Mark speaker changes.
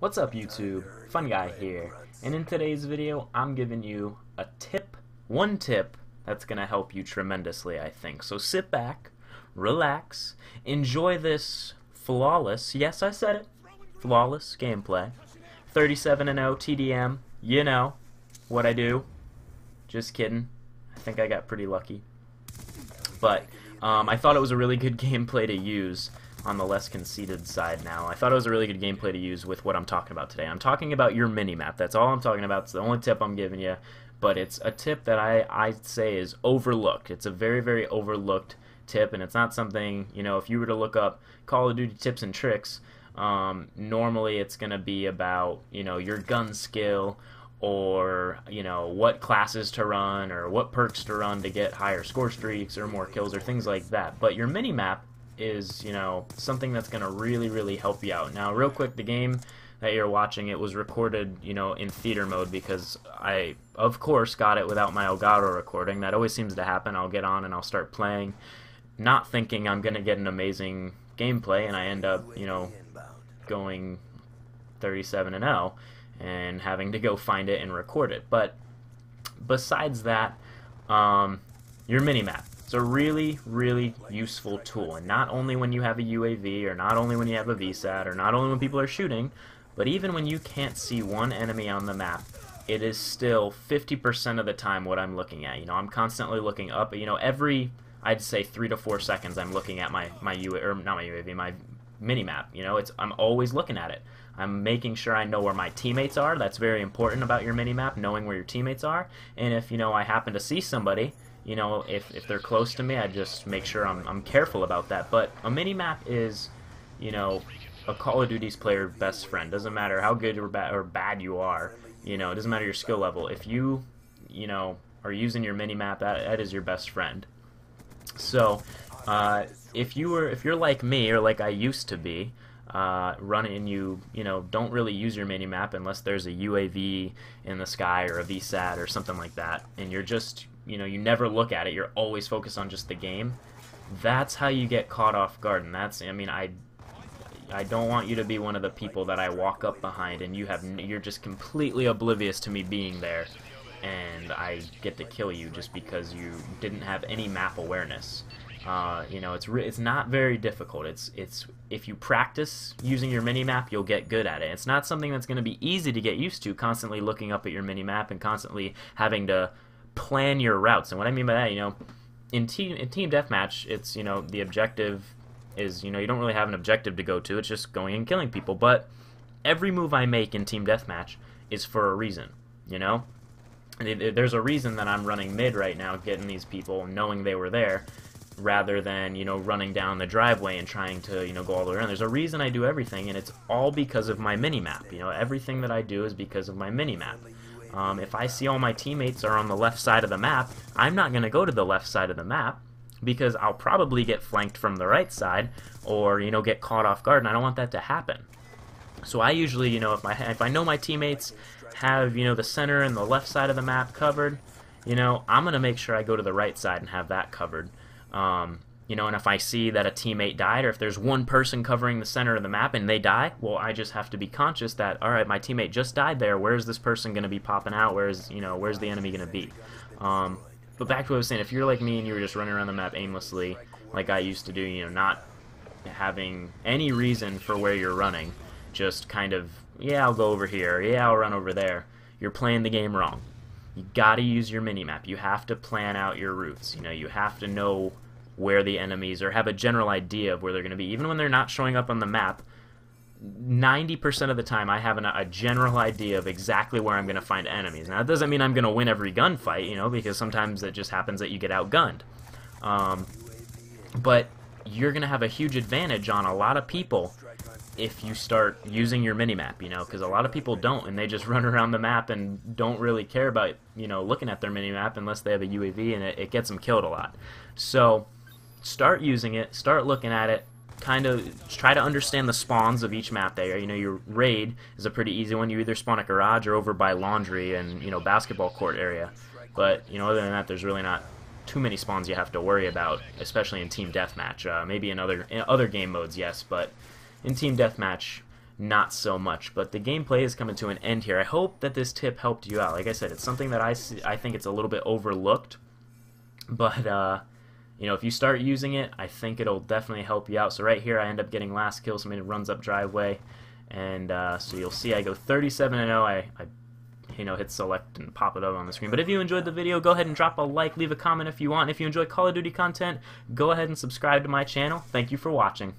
Speaker 1: What's up YouTube? AFunGuy here, and in today's video I'm giving you a tip, one tip that's gonna help you tremendously, I think. So sit back, relax, enjoy this flawless, yes I said it, flawless gameplay. 37-0 TDM, you know what I do. Just kidding. I think I got pretty lucky. But I thought it was a really good gameplay to use on the less conceited side now. I thought it was a really good gameplay to use with what I'm talking about today. I'm talking about your mini-map. That's all I'm talking about. It's the only tip I'm giving you. But it's a tip that I'd say is overlooked. It's a very, very overlooked tip, and it's not something, you know, if you were to look up Call of Duty tips and tricks, normally it's going to be about, you know, your gun skill, or, you know, what classes to run, or what perks to run to get higher score streaks or more kills or things like that. But your mini-map is, you know, something that's going to really, really help you out. Now, real quick, the game that you're watching, it was recorded, you know, in theater mode because I, of course, got it without my Elgato recording. That always seems to happen. I'll get on and I'll start playing, not thinking I'm going to get an amazing gameplay, and I end up, you know, going 37-0 and having to go find it and record it. But besides that, your mini-map. It's a really, really useful tool, and not only when you have a UAV, or not only when you have a VSAT, or not only when people are shooting, but even when you can't see one enemy on the map, it is still 50% of the time what I'm looking at. You know, I'm constantly looking up. You know, every, I'd say 3 to 4 seconds, I'm looking at my mini-map. You know, I'm always looking at it. I'm making sure I know where my teammates are. That's very important about your mini-map, knowing where your teammates are. And if, you know, I happen to see somebody, you know, if they're close to me, I just make sure I'm careful about that. But a mini-map is, you know, a Call of Duty's player best friend. Doesn't matter how good or bad you are. You know, it doesn't matter your skill level. If you know, are using your mini-map, that is your best friend. So, if you're like me, or like I used to be, running, and you know, don't really use your mini-map unless there's a UAV in the sky or a VSAT or something like that, and you're just, you know, you never look at it, you're always focused on just the game, that's how you get caught off guard. And that's, I mean, I don't want you to be one of the people that I walk up behind and you're just completely oblivious to me being there, and I get to kill you just because you didn't have any map awareness. You know, it's not very difficult. It's if you practice using your mini-map, you'll get good at it. It's not something that's going to be easy to get used to, constantly looking up at your mini-map and constantly having to plan your routes. And what I mean by that, you know, in team deathmatch, it's, you know, the objective is, you know, you don't really have an objective to go to. It's just going and killing people. But every move I make in team deathmatch is for a reason, you know. There's a reason that I'm running mid right now, getting these people, knowing they were there, rather than, you know, running down the driveway and trying to, you know, go all the way around. There's a reason I do everything, and it's all because of my mini-map. You know, everything that I do is because of my mini-map. If I see all my teammates are on the left side of the map, I'm not going to go to the left side of the map, because I'll probably get flanked from the right side, or, you know, get caught off guard, and I don't want that to happen. So I usually, you know, if I know my teammates have, you know, the center and the left side of the map covered, you know, I'm going to make sure I go to the right side and have that covered. You know, and if I see that a teammate died, or if there's one person covering the center of the map and they die, well, I just have to be conscious that, alright, my teammate just died there, where's this person going to be popping out, where's the enemy going to be? But back to what I was saying, if you're like me and you were just running around the map aimlessly, like I used to do, you know, not having any reason for where you're running, just kind of, yeah, I'll go over here, yeah, I'll run over there, you're playing the game wrong. You gotta use your mini-map. You have to plan out your routes. You know, you have to know where the enemies, or have a general idea of where they're going to be. Even when they're not showing up on the map, 90% of the time I have a general idea of exactly where I'm going to find enemies. Now, that doesn't mean I'm going to win every gunfight, you know, because sometimes it just happens that you get outgunned. But you're going to have a huge advantage on a lot of people if you start using your mini-map, you know, because a lot of people don't, and they just run around the map and don't really care about, you know, looking at their mini-map unless they have a UAV, and it gets them killed a lot. So start using it, start looking at it, kind of try to understand the spawns of each map there. You know, your raid is a pretty easy one. You either spawn at garage or over by laundry and, you know, basketball court area. But, you know, other than that, there's really not too many spawns you have to worry about, especially in team deathmatch. Maybe in other game modes, yes, but in team deathmatch, not so much. But the gameplay is coming to an end here. I hope that this tip helped you out. Like I said, it's something that I think it's a little bit overlooked, but you know, if you start using it, I think it'll definitely help you out. So right here, I end up getting last kill. Somebody runs up driveway, and so you'll see I go 37-0. I you know, hit select and pop it up on the screen. But if you enjoyed the video, go ahead and drop a like, leave a comment if you want. If you enjoy Call of Duty content, go ahead and subscribe to my channel. Thank you for watching.